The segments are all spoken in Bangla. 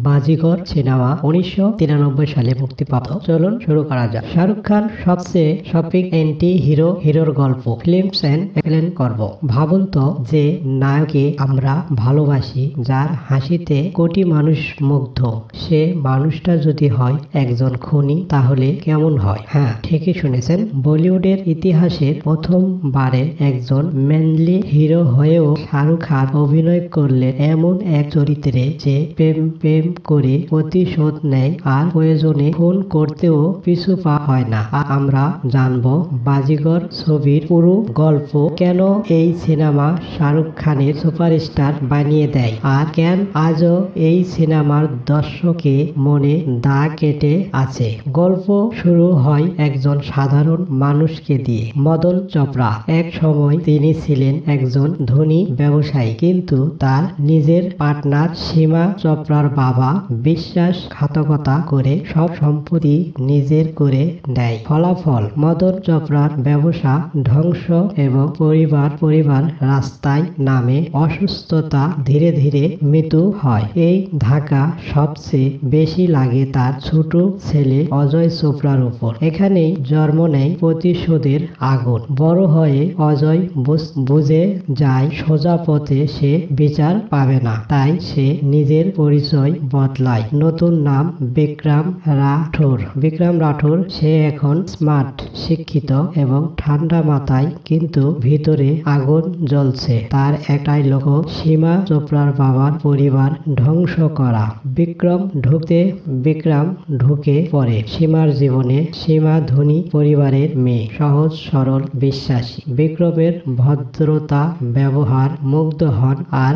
বাজিগর সিনেমা 1993 সালে মুক্তিপ্রাপ্ত। চলুন শুরু করা যাক। শাহরুখ খান সবচেয়ে শপিং অ্যান্টি হিরোর গল্প ফিল্মস এন্ড এক্সপ্লেন করব। ভাবুন তো, যে নায়কে আমরা ভালোবাসি, যার হাসিতে কোটি মানুষ মুগ্ধ, সে মানুষটা যদি হয় একজন খুনি, তাহলে কেমন হয়? হ্যাঁ, ঠিকই শুনেছেন। বলিউডের ইতিহাসের প্রথমবারে একজন ম্যানলি হিরো হয়েও শাহরুখ খান অভিনয় করলেন এমন এক চরিত্রে যে প্রেম করে প্রতিশোধ নেয় আর প্রয়োজনে খুন করতেও পিছু পা হয় না। আর আমরা জানবো বাজিগর ছবির পুরো গল্প, কেন এই সিনেমা শাহরুখ খানের সুপারস্টার বানিয়ে দেয়, আর কেন আজও এই সিনেমার দর্শকের মনে দাগ কেটে আছে। গল্প শুরু হয় একজন সাধারণ মানুষকে দিয়ে। মদন চোপড়া। এক সময় তিনি ছিলেন একজন ধনী ব্যবসায়ী, কিন্তু তার নিজের পার্টনার সীমা চোপড়ার বাবা বিশ্বাসঘাতকতা করে সব সম্পত্তি নিজের করে নেয়। ফলাফল, মদন চোপড়ার ব্যবসা ধ্বংস এবং পরিবার রাস্তায় নামে। অসুস্থতা ধীরে ধীরে মৃত্যু হয়। এই ধাক্কা সবচেয়ে বেশি লাগে তার ছোট ছেলে অজয় চোপড়ার উপর। এখানেই জন্ম নেয় প্রতিশোধের আগুন। বড় হয়ে অজয় বুঝে যায় সোজা পথে সে বিচার পাবে না, তাই সে নিজের পরিচয় বদলায়। নতুন নাম বিক্রম রাঠোর। সে এখন স্মার্ট, শিক্ষিত এবং ঠান্ডা মাথায়, কিন্তু ভিতরে আগুন জ্বলছে। তার একটাই লক্ষ্য, সীমা চোপড়ার বাবার পরিবার ধ্বংস করা। বিক্রম ঢুকে পড়ে সীমার জীবনে। সীমা ধনী পরিবারের মেয়ে, সহজ সরল বিশ্বাসী। বিক্রমের ভদ্রতা ব্যবহার মুগ্ধ হন আর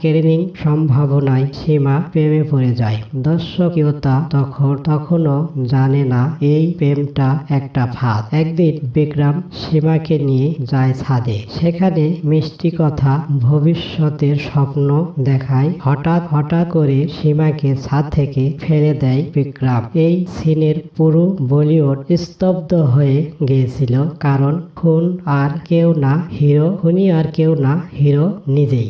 কেরিং সম্ভাবনায় সীমা প্রেমে পড়ে যায়। দর্শকীয়তা তখনও জানে না এই প্রেমটা একটা ফাঁদ। একদিন বিক্রম সীমাকে নিয়ে যায় ছাদে। সেখানে মিষ্টি কথা, ভবিষ্যতের স্বপ্ন দেখায়। হঠাৎ করে সীমাকে ছাদ থেকে ফেলে দেয় বিক্রম। এই সিনের পুরো বলিউড স্তব্ধ হয়ে গিয়েছিল, কারণ খুনি আর কেউ না, হিরো নিজেই।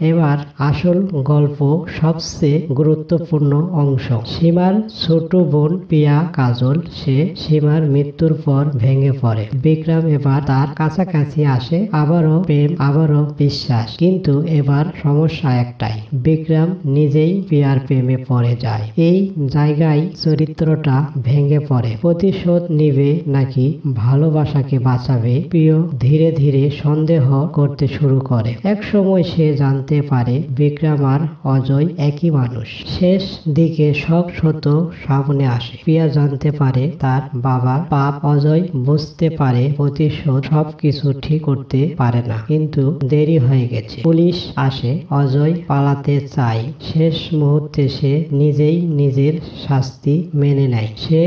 এবার আসল গল্প, সবচেয়ে গুরুত্বপূর্ণ অংশ। সীমার ছোট বোন পিয়া কাজল, সে সীমার মৃত্যুর পর ভেঙে পড়ে। বিক্রম এবার তার কাছাকাছি আসে, আবারও প্রেম, আবারও বিশ্বাস। কিন্তু এবার সমস্যা একটাই, বিক্রম নিজেই পিয়ার প্রেমে পড়ে যায়। এই জায়গায় চরিত্রটা ভেঙে পড়ে। প্রতিশোধ নিবে নাকি ভালোবাসাকে বাঁচাবে, প্রিয় ধীরে ধীরে সন্দেহ করতে শুরু করে। এক সময় সে জানতে পারে বিক্রম আর অজয় একই মানুষ। শেষ দিকে সব সত্য সামনে আসে। প্রিয়া জানতে পারে তার বাবার পাপ। অজয় বুঝতে পারে প্রতিশোধ সবকিছু ঠিক করতে পারে না, কিন্তু দেরি হয়ে গেছে। পুলিশ আসে। অজয় পালাতে চায়। শেষ মুহূর্তে সে নিজেই নিজের শাস্তি মেনে নেয়। সে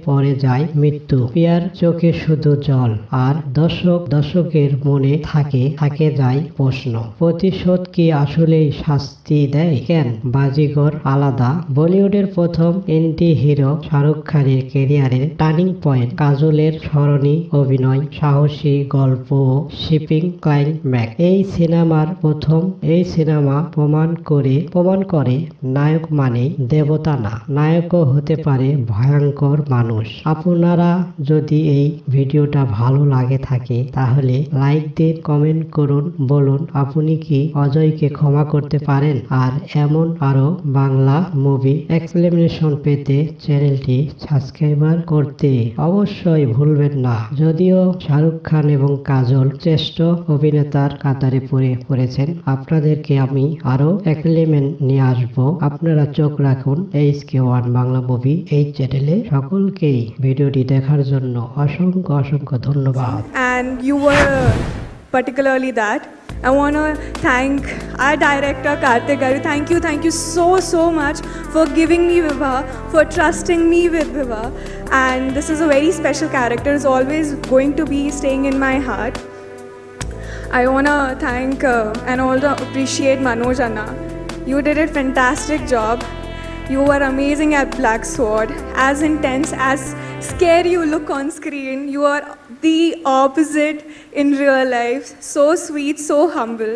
পড়ে যায় মৃত্যু। পিয়ার চোখে শুধু জল, আর দর্শকের মনে থাকে যায় প্রশ্ন, প্রতিশোধ কি আসলেই শাস্তি দেয়? কেন বাজিগর আলাদা? বলিউডের প্রথম অ্যান্টি হিরো শাহরুখ খানের ক্যারিয়ারের টার্নিং পয়েন্ট। কাজলের স্মরণীয় অভিনয়, সাহসী গল্প ও শিপিং ক্লাইম্যাক্স। এই সিনেমা প্রমাণ করে নায়ক মানে দেবতা না, নায়কও হতে পারে ভয়ঙ্কর মানুষ। আপনারা যদি এই ভিডিওটা ভালো লাগে থাকে, তাহলে লাইক দিন, কমেন্ট করুন, বলুন আপনি কি অজয়কে ক্ষমা করতে পারেন। আর এমন আরো বাংলা মুভি এক্সপ্লেনেশন পেতে চ্যানেলটি সাবস্ক্রাইব করতে অবশ্যই ভুলবেন না। যদিও শাহরুখ খান এবং কাজল শ্রেষ্ঠ অভিনেতার কাতারে পড়েছেন, আপনাদেরকে আমি আরো এক্সপ্লেনেশন নিয়ে আসবো। আপনারা চোখ রাখুন HK1 বাংলা মুভি এই চ্যানেলে। সকলকেই ভিডিওটি দেখার জন্য অসংখ্য ধন্যবাদ। And you were particularly that. I want to thank our director Kartik Garu. Thank you so much for giving me Vibha, for trusting me with Vibha. And this is a very special character. It's always going to be staying in my heart. I want to thank and also appreciate Manoj Anna. You did a fantastic job. You were amazing at Black Sword. As intense, as scary you look on screen, you are the opposite in real life. So sweet, so humble.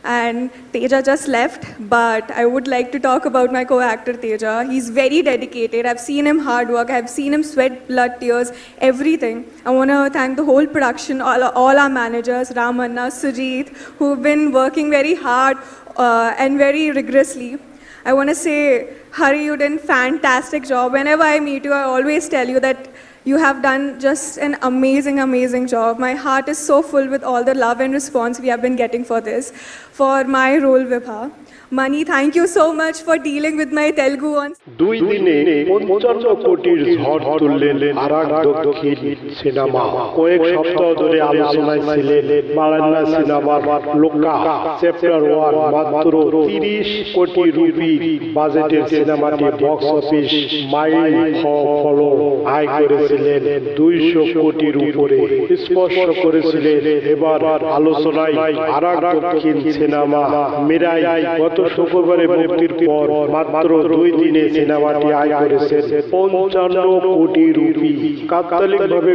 and Teja just left, but I would like to talk about my co-actor Teja. He's very dedicated. I've seen him hard work. I've seen him sweat, blood, tears, everything. I want to thank the whole production, all our managers, Ramanna, Sujit, who've been working very hard and very rigorously. I want to say, Hari, you did a fantastic job. Whenever I meet you, I always tell you that you have done just an amazing, amazing job. My heart is so full with all the love and response we have been getting for this, for my role, Vibha. Mani, thank you so much for dealing with my Telugu on. 2 দিনে 55 কোটির ঝড় তুললেন আরাক দক্ষিণ সিনেমা। কয়েক সপ্তাহ ধরে আলোচনায় ছিলেন মালান্না সিনেমার লোকা চ্যাপ্টার 1 মাত্র 30 কোটি রুপি বাজেটের সিনেমাটি বক্স অফিস মাইল ফলো আয় করেছিলেন 200 কোটির উপরে। স্পষ্ট করেছিলেন এবার আলোচনায় আরাক দক্ষিণ সিনেমা মিরাই গত শুক্রবারে মুক্তির পর মাত্র 2 দিনে সিনেমাটি আয় করেছে 55 কোটি রুপি। কাকতালীয়ভাবে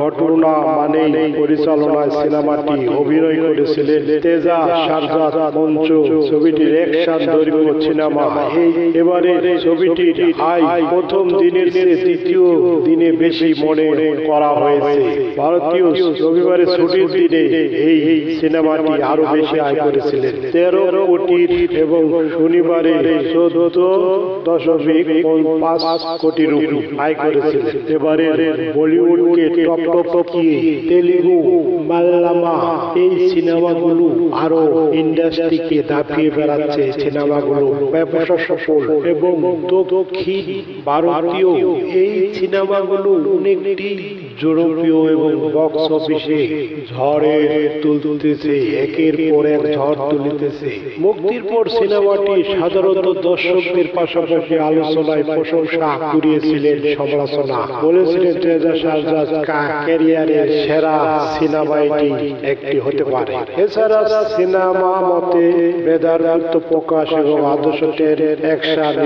ঘটনা মানে পরিচালনায় সিনেমাটি অভিনয় করেছিলেন তেজা শারজাদ মঞ্চ। ছবিটির অ্যাকশন দৈর্ঘ্য সিনেমা। এবারে ছবিটির আয় প্রথম দিনের চেয়ে দ্বিতীয় দিনে বেশি মনে করা হয়েছে। ভারতীয় রবিবারে ছুটির দিনে এই সিনেমাটি আরো বেশি আয় করেছিলেন 13 কোটির এবং শনিবারে 14.5 কোটি রুপি আয় করেছিলেন। এবারে বলিউডকে টপকিয়ে তেলুগু, মালায়ালামা এই সিনেমাগুলো আরো ইন্ডাস্ট্রিকে দাপিয়ে বেড়াচ্ছে। সিনেমাগুলো ব্যবসা সফল এবং দক্ষিণ ভারতীয় এই সিনেমাগুলো অনেকটি জনপ্রিয় এবং বক্স অফিসে ঝড়ে তুলতেছে, একের পর এক ঝড় তুলতেছে। মুক্তির পর সিনেমাটি সাধারণত দর্শকদের পাশাপাশি আলোচনায় প্রশংসা কুড়িয়েছিলেন সমালোচনা। বলেছিলেন তেজা শারজাদ ক্যারিয়ারের সেরা সিনেমা এটি একটি হতে পারে। এছাড়া সিনেমা মতে বেদার্থ প্রকাশ এবং আদর্শের অ্যাকশন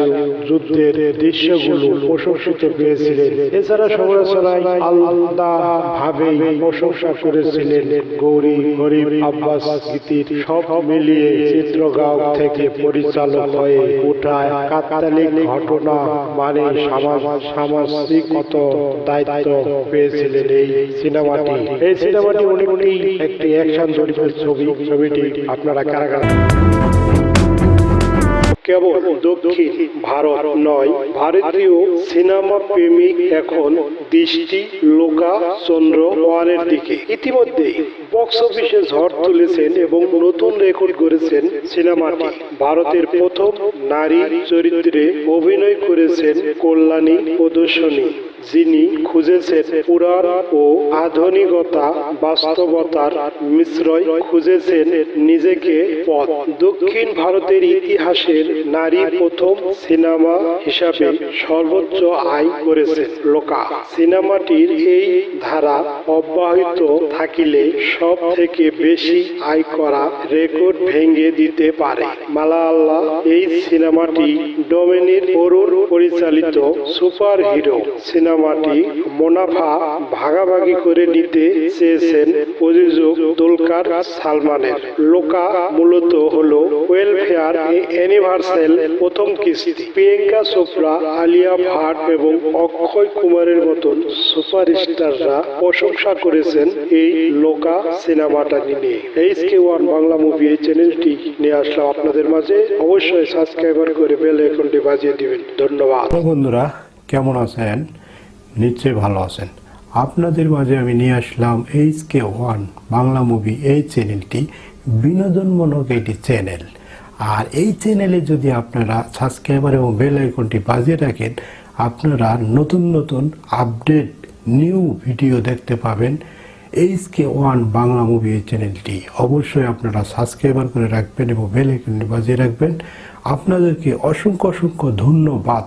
যুদ্ধের দৃশ্যগুলো প্রশংসিত পেয়েছিলেন। এছাড়া সমালোচনায় আলাদা ভাবে প্রশংসা করেছিলেন গৌরী গরিব আব্বাস গীতির। সব মিলিয়ে চিত্রগাঁও থেকে পরিচালক হয়ে ওঠায় কাকতালীয় ঘটনা মানে সামাজিকত দায়িত্ব পেয়েছিলেন এই সিনেমাটি। এই সিনেমাটি অনেকটি একটি অ্যাকশন দৈর্ঘ্যের ছবিটি আপনারা কারা কারা কেবল দক্ষিণ ভারত নয়, ভারতীয় সিনেমা প্রেমিক এখন দৃষ্টি লোকা চন্দ্র ওয়ানের দিকে। ইতিমধ্যে বক্স অফিসে ঝড় তুলেছেন এবং নতুন রেকর্ড গড়েছেন সিনেমাটি। ভারতের প্রথম নারী চরিত্রে অভিনয় করেছেন কল্যাণী প্রদর্শনী, যিনি খুঁজেছেন পুরাণ ও আধুনিকতা, বাস্তবতার মিশ্রয় খুঁজেছেন নিজেকে পথ। দক্ষিণ ভারতের ইতিহাসের নারী প্রথম সিনেমা হিসাবে সর্বোচ্চ আয় করেছে লোকা। সিনেমাটির এই ধারা অব্যাহত থাকিলে সব থেকে বেশি আয় করা রেকর্ড ভেঙে দিতে পারে। মালায়ালা এই সিনেমাটি ডোমিনিক অরুণ পরিচালিত সুপার হিরো সিনেমাটি মুনাফা ভাগাভাগি করে নিতে চেয়েছেন প্রযোজক দুলকার সালমানের। লোকা মূলত হল ওয়েলফেয়ার ইউনিভার্সাল প্রথম কিস্তি। প্রিয়াঙ্কা চোপড়া, আলিয়া ভাট এবং অক্ষয় কুমারের মতন সুপারস্টাররা প্রশংসা করেছেন এই লোকা সিনেমাটা নিয়ে। HK1 বাংলা মুভি এই চ্যানেলটি নিয়ে আসলাম আপনাদের মাঝে। অবশ্যই সাবস্ক্রাইব করে বেল আইকনটি বাজিয়ে দিবেন। ধন্যবাদ। বন্ধুরা, কেমন আছেন? নিশ্চয়ই ভালো আছেন। আপনাদের মাঝে আমি নিয়ে আসলাম HK1 বাংলা মুভি এই চ্যানেলটি বিনোদনমূলক একটি চ্যানেল। আর এই চ্যানেলে যদি আপনারা সাবস্ক্রাইবার এবং বেল আইকনটি বাজিয়ে রাখেন, আপনারা নতুন নতুন আপডেট নিউ ভিডিও দেখতে পাবেন। HK1 বাংলা মুভি এই চ্যানেলটি অবশ্যই আপনারা সাবস্ক্রাইবার করে রাখবেন এবং বেল আইকনটি বাজিয়ে রাখবেন। আপনাদেরকে অসংখ্য অসংখ্য ধন্যবাদ।